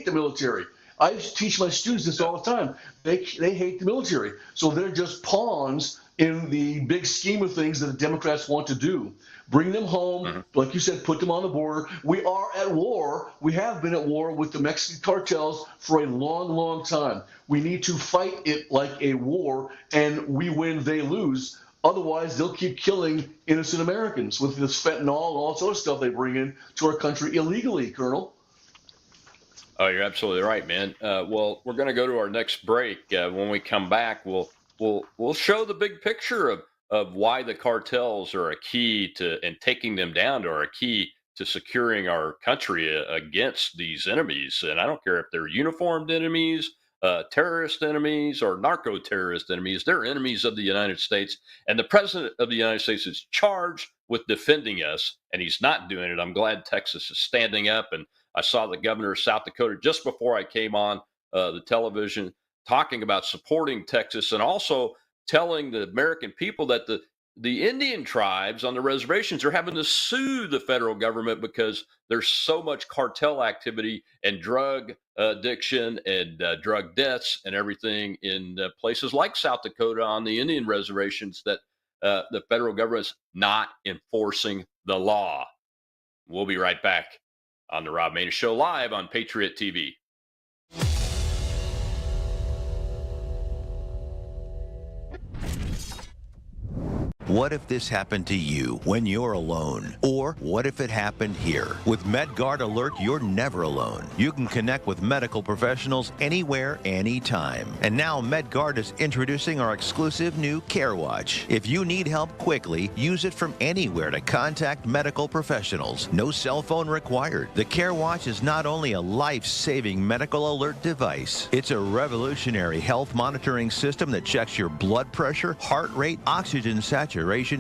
the military. I teach my students this all the time. They hate the military. So they're just pawns in the big scheme of things that the Democrats want to do. Bring them home, like you said, put them on the border. We are at war. We have been at war with the Mexican cartels for a long, long time. We need to fight it like a war, and we win, they lose. Otherwise, they'll keep killing innocent Americans with this fentanyl and all this other stuff they bring in to our country illegally, Colonel. Oh, you're absolutely right, man. Well, we're going to go to our next break. When we come back, we'll show the big picture of why the cartels are a key to, and taking them down are a key to securing our country against these enemies. And I don't care if they're uniformed enemies, terrorist enemies, or narco-terrorist enemies. They're enemies of the United States. And the president of the United States is charged with defending us, and he's not doing it. I'm glad Texas is standing up. And I saw the governor of South Dakota just before I came on the television talking about supporting Texas, and also telling the American people that the Indian tribes on the reservations are having to sue the federal government because there's so much cartel activity and drug addiction and drug deaths and everything in places like South Dakota on the Indian reservations that the federal government's not enforcing the law. We'll be right back on the Rob Maness Show live on Patriot TV. What if this happened to you when you're alone? Or what if it happened here? With MedGuard Alert, you're never alone. You can connect with medical professionals anywhere, anytime. And now MedGuard is introducing our exclusive new Care Watch. If you need help quickly, use it from anywhere to contact medical professionals. No cell phone required. The Care Watch is not only a life-saving medical alert device, it's a revolutionary health monitoring system that checks your blood pressure, heart rate, oxygen saturation,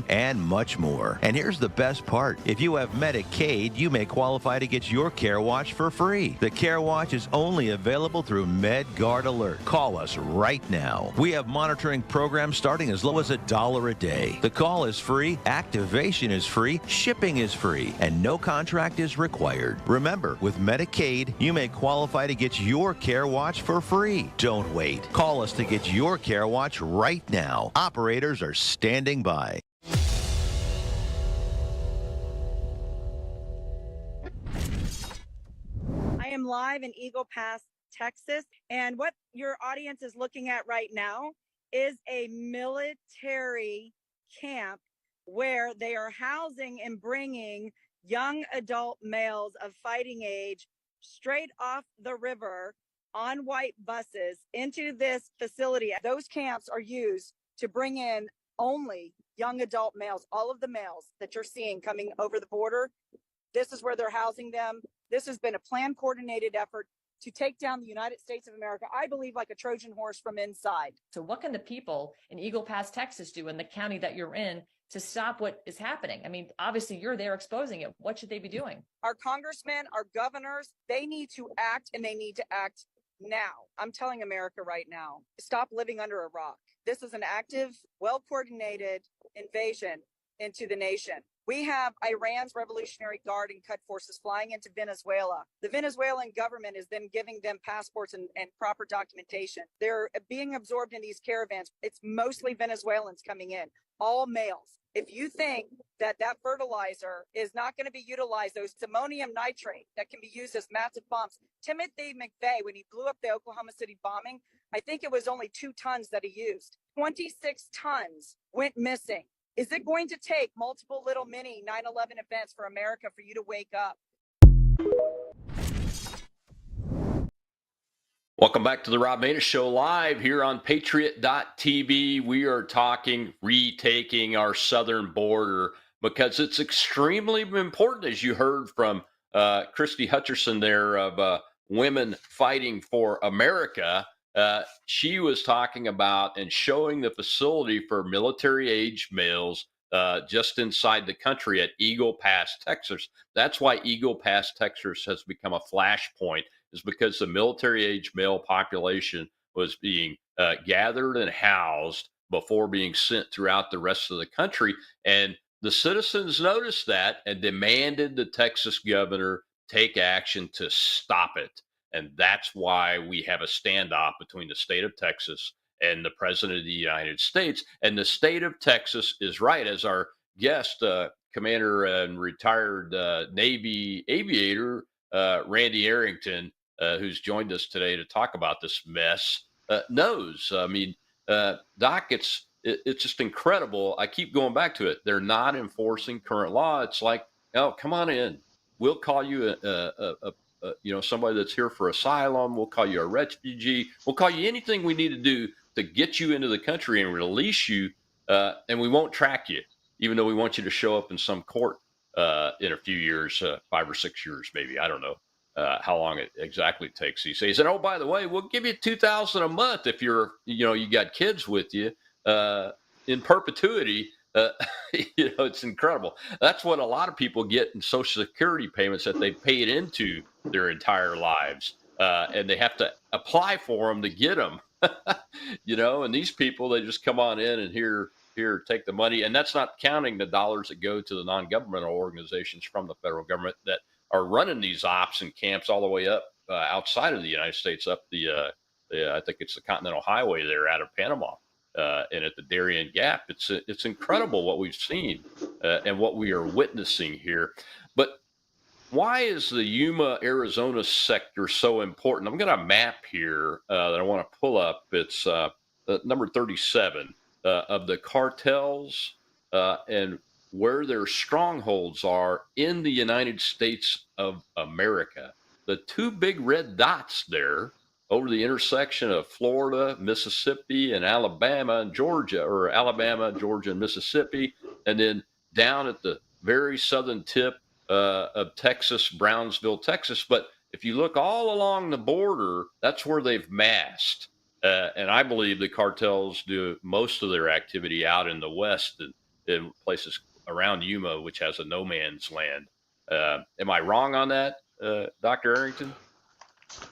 and much more. And here's the best part. If you have Medicaid, you may qualify to get your Care Watch for free. The Care Watch is only available through MedGuard Alert. Call us right now. We have monitoring programs starting as low as $1 a day. The call is free, activation is free, shipping is free, and no contract is required. Remember, with Medicaid, you may qualify to get your Care Watch for free. Don't wait. Call us to get your Care Watch right now. Operators are standing by. I am live in Eagle Pass, Texas, and what your audience is looking at right now is a military camp where they are housing and bringing young adult males of fighting age straight off the river on white buses into this facility. Those camps are used to bring in only young adult males. All of the males that you're seeing coming over the border, this is where they're housing them. This has been a planned, coordinated effort to take down the United States of America, I believe, like a Trojan horse from inside. So what can the people in Eagle Pass, Texas do in the county that you're in to stop what is happening? I mean, obviously you're there exposing it. What should they be doing? Our congressmen, our governors, they need to act, and they need to act now. I'm telling America right now, stop living under a rock. This is an active, well-coordinated invasion into the nation. We have Iran's Revolutionary Guard and Quds forces flying into Venezuela. The Venezuelan government is then giving them passports and proper documentation. They're being absorbed in these caravans. It's mostly Venezuelans coming in, all males. If you think that fertilizer is not going to be utilized, those ammonium nitrate that can be used as massive bombs. Timothy McVeigh, when he blew up the Oklahoma City bombing, I think it was only 2 tons that he used. 26 tons went missing. Is it going to take multiple little mini 9/11 events for America for you to wake up? Welcome back to the Rob Maness Show live here on Patriot.tv. We are talking retaking our southern border because it's extremely important, as you heard from Christy Hutcherson there of Women Fighting for America. She was talking about and showing the facility for military-age males just inside the country at Eagle Pass, Texas. That's why Eagle Pass, Texas has become a flashpoint, is because the military-age male population was being gathered and housed before being sent throughout the rest of the country. And the citizens noticed that and demanded the Texas governor take action to stop it. And that's why we have a standoff between the state of Texas and the president of the United States. And the state of Texas is right, as our guest, Commander and retired Navy aviator, Randy Arrington, who's joined us today to talk about this mess, knows. I mean, Doc, it's just incredible. I keep going back to it. They're not enforcing current law. It's like, oh, come on in. We'll call you somebody that's here for asylum. We'll call you a refugee. We'll call you anything we need to do to get you into the country and release you. And we won't track you, even though we want you to show up in some court in a few years, 5 or 6 years, maybe. I don't know how long it exactly takes. He says, and oh, by the way, we'll give you $2,000 a month if you got kids with you in perpetuity. It's incredible. That's what a lot of people get in Social Security payments that they paid into their entire lives. And they have to apply for them to get them, and these people, they just come on in and here, take the money. And that's not counting the dollars that go to the non-governmental organizations from the federal government that are running these ops and camps all the way up outside of the United States, up I think it's the Continental Highway there out of Panama. And at the Darien Gap, it's incredible what we've seen and what we are witnessing here. But why is the Yuma, Arizona sector so important? I'm got a map here that I want to pull up. It's number 37 of the cartels and where their strongholds are in the United States of America. The 2 big red dots there over the intersection of Florida, Mississippi, and Alabama and Georgia, or Alabama, Georgia, and Mississippi, and then down at the very southern tip of Texas, Brownsville, Texas. But if you look all along the border, that's where they've massed. And I believe the cartels do most of their activity out in the west and in places around Yuma, which has a no man's land. Am I wrong on that, Dr. Arrington?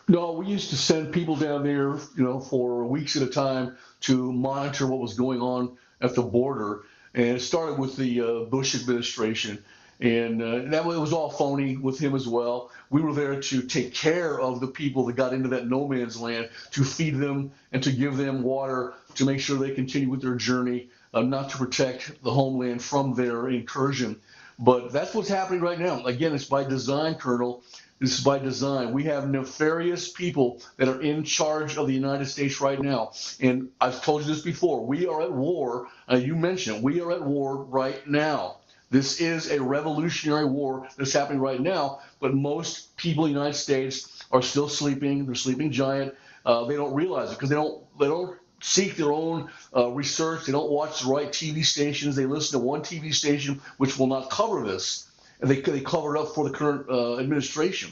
No, we used to send people down there, for weeks at a time to monitor what was going on at the border. And it started with the Bush administration. And that was all phony with him as well. We were there to take care of the people that got into that no man's land, to feed them and to give them water, to make sure they continue with their journey, not to protect the homeland from their incursion. But that's what's happening right now. Again, it's by design, Colonel. This is by design. We have nefarious people that are in charge of the United States right now. And I've told you this before. We are at war. You mentioned it. We are at war right now. This is a revolutionary war that's happening right now. But most people in the United States are still sleeping. They're sleeping giant. They don't realize it because they don't seek their own research. They don't watch the right TV stations. They listen to one TV station which will not cover this. And they cover it up for the current administration.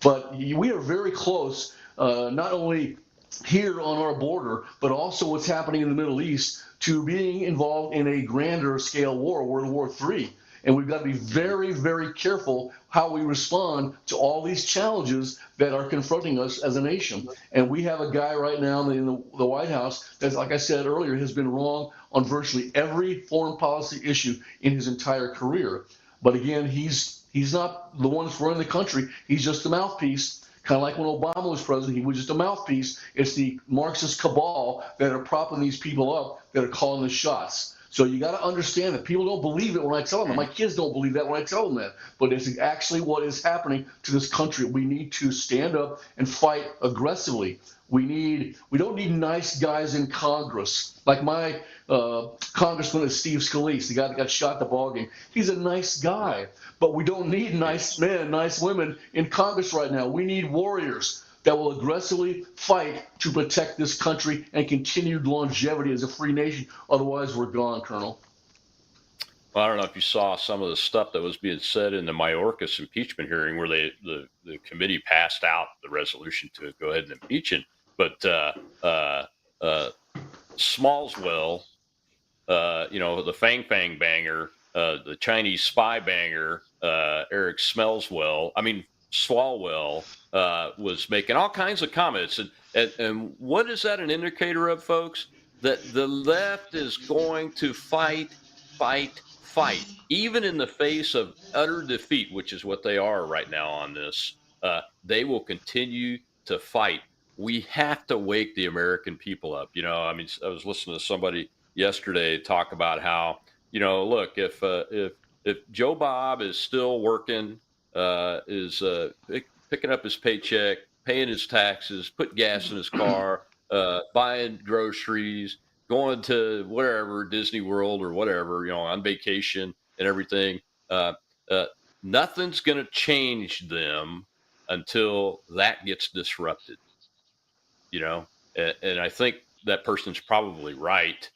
But we are very close, not only here on our border, but also what's happening in the Middle East, to being involved in a grander scale war, World War III. And we've got to be very, very careful how we respond to all these challenges that are confronting us as a nation. And we have a guy right now in the White House that, like I said earlier, has been wrong on virtually every foreign policy issue in his entire career. But again, he's not the one that's running the country. He's just a mouthpiece. Kind of like when Obama was president, he was just a mouthpiece. It's the Marxist cabal that are propping these people up that are calling the shots. So you got to understand that people don't believe it when I tell them. My kids don't believe that when I tell them that. But it's actually what is happening to this country. We need to stand up and fight aggressively. We don't need nice guys in Congress. Like my congressman is Steve Scalise, the guy that got shot at the ballgame. He's a nice guy. But we don't need nice men, nice women in Congress right now. We need warriors that will aggressively fight to protect this country and continued longevity as a free nation. Otherwise, we're gone, Colonel. Well, I don't know if you saw some of the stuff that was being said in the Mayorkas impeachment hearing, where the committee passed out the resolution to go ahead and impeach him. But Smallswell, the Fang Fang banger, the Chinese spy banger, Eric Swalwell, was making all kinds of comments. And what is that an indicator of, folks? That the left is going to fight, even in the face of utter defeat, which is what they are right now on this. They will continue to fight. We have to wake the American people up. I was listening to somebody yesterday talk about how, look, if Joe Bob is still working, picking up his paycheck, paying his taxes, putting gas in his car, buying groceries, going to wherever, Disney World or whatever, on vacation and everything, nothing's going to change them until that gets disrupted, and I think that person's probably right,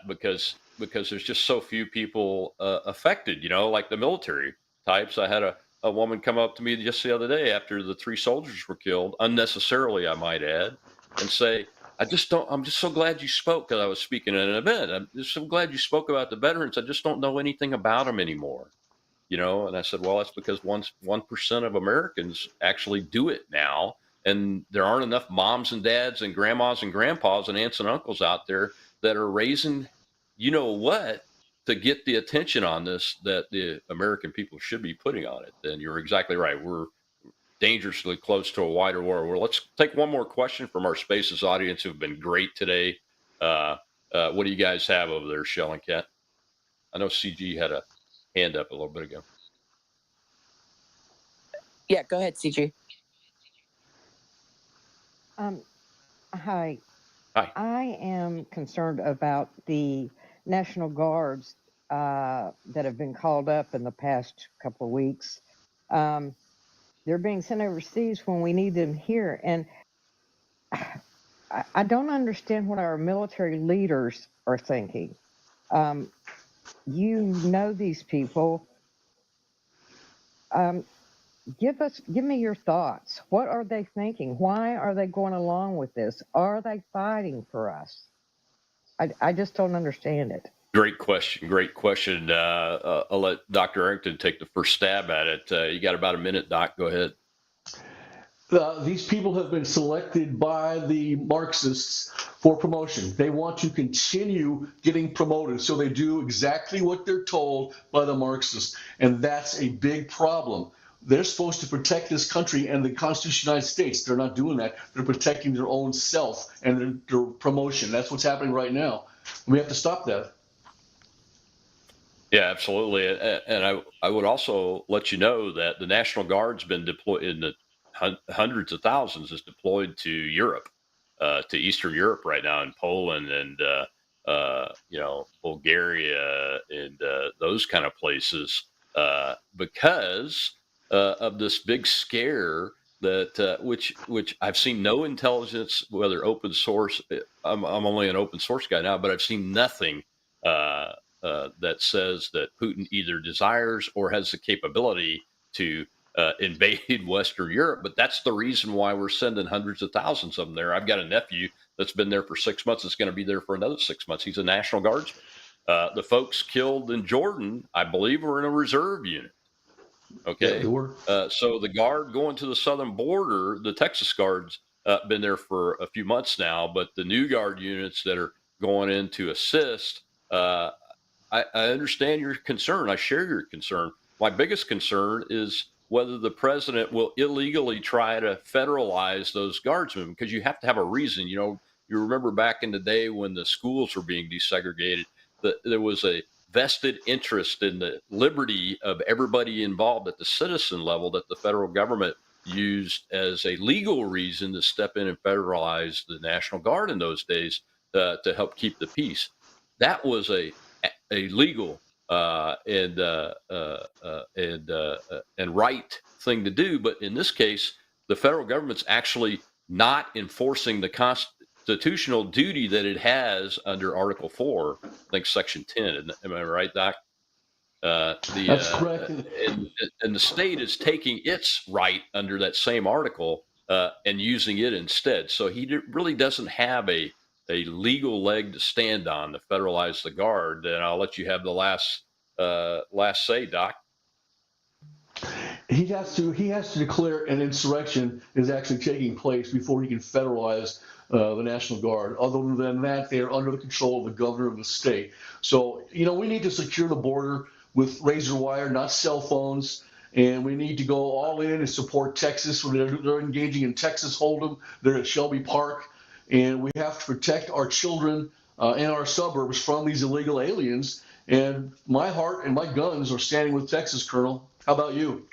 because there's just so few people affected, like the military types. I had a woman come up to me just the other day after the 3 soldiers were killed, unnecessarily, I might add, and say, I'm just so glad you spoke, because I was speaking at an event. I'm just so glad you spoke about the veterans. I just don't know anything about them anymore. And I said, well, that's because 1% of Americans actually do it now. And there aren't enough moms and dads and grandmas and grandpas and aunts and uncles out there that are raising, what, to get the attention on this that the American people should be putting on it. And you're exactly right. We're dangerously close to a wider war. Well, let's take one more question from our Spaces audience, who've been great today. What do you guys have over there, Shell and Kat? I know CG had a hand up a little bit ago. Yeah, go ahead, CG. Hi. Hi. I am concerned about the National Guards that have been called up in the past couple of weeks. They're being sent overseas when we need them here. And I don't understand what our military leaders are thinking. You know these people. Give me your thoughts. What are they thinking? Why are they going along with this? Are they fighting for us? I just don't understand it. Great question. I'll let Dr. Arrington take the first stab at it. You got about a minute, Doc. Go ahead. These people have been selected by the Marxists for promotion. They want to continue getting promoted, so they do exactly what they're told by the Marxists, and that's a big problem. They're supposed to protect this country and the Constitution of the United States. They're not doing that. They're protecting their own self and their promotion. That's what's happening right now. We have to stop that. Yeah, absolutely. And I would also let you know that the National Guard's been deployed in the hundreds of thousands, is deployed to Europe, to Eastern Europe right now, in Poland and Bulgaria and those kind of places, because of this big scare that which I've seen no intelligence, whether open source. I'm only an open source guy now, but I've seen nothing that says that Putin either desires or has the capability to invade Western Europe. But that's the reason why we're sending hundreds of thousands of them there. I've got a nephew that's been there for 6 months. It's going to be there for another 6 months. He's a National Guardsman. The folks killed in Jordan, I believe, were in a reserve unit. Okay. Yeah, so the guard going to the southern border, the Texas Guards, been there for a few months now, but the new guard units that are going in to assist, I understand your concern. I share your concern. My biggest concern is whether the president will illegally try to federalize those guardsmen, because you have to have a reason. You remember back in the day when the schools were being desegregated, there was a vested interest in the liberty of everybody involved at the citizen level that the federal government used as a legal reason to step in and federalize the National Guard in those days to help keep the peace. That was a legal and right thing to do. But in this case, the federal government's actually not enforcing the constitutional duty that it has under Article 4, I think Section 10. Am I right, Doc? That's correct. And the state is taking its right under that same article and using it instead. So he really doesn't have a legal leg to stand on to federalize the Guard. And I'll let you have the last say, Doc. He has to declare an insurrection is actually taking place before he can federalize the National Guard. Other than that, they are under the control of the governor of the state. So, we need to secure the border with razor wire, not cell phones. And we need to go all in and support Texas when they're engaging in Texas Hold'em. They're at Shelby Park. And we have to protect our children in our suburbs from these illegal aliens. And my heart and my guns are standing with Texas, Colonel. How about you?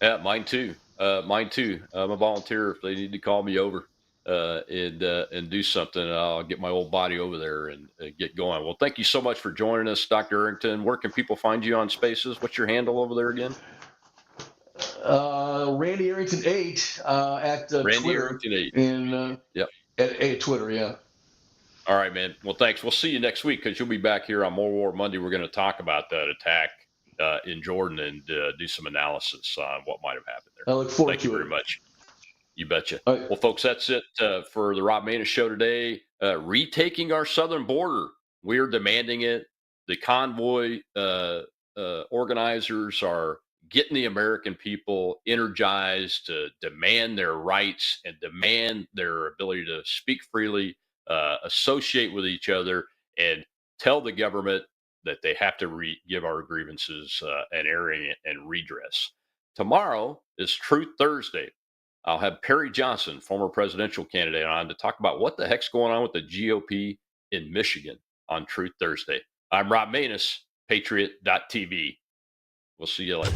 Yeah, mine too. I'm a volunteer. If they need to call me over and do something, I'll get my old body over there and get going. Well, thank you so much for joining us, Dr. Arrington. Where can people find you on Spaces? What's your handle over there again? Randy Arrington 8 at Randy Twitter. Arrington 8. And yep. At Twitter, yeah. All right, man. Well, thanks. We'll see you next week because you'll be back here on More War Monday. We're going to talk about that attack in Jordan and do some analysis on what might have happened there. I look forward Thank to you it. very much. You betcha. All right. Well, folks, that's it for the Rob Maness Show today. Retaking our southern border. We are demanding it. The convoy organizers are getting the American people energized to demand their rights and demand their ability to speak freely, associate with each other, and tell the government that they have to give our grievances an airing and redress. Tomorrow is Truth Thursday. I'll have Perry Johnson, former presidential candidate, on to talk about what the heck's going on with the GOP in Michigan on Truth Thursday. I'm Rob Maness, Patriot.tv. We'll see you later.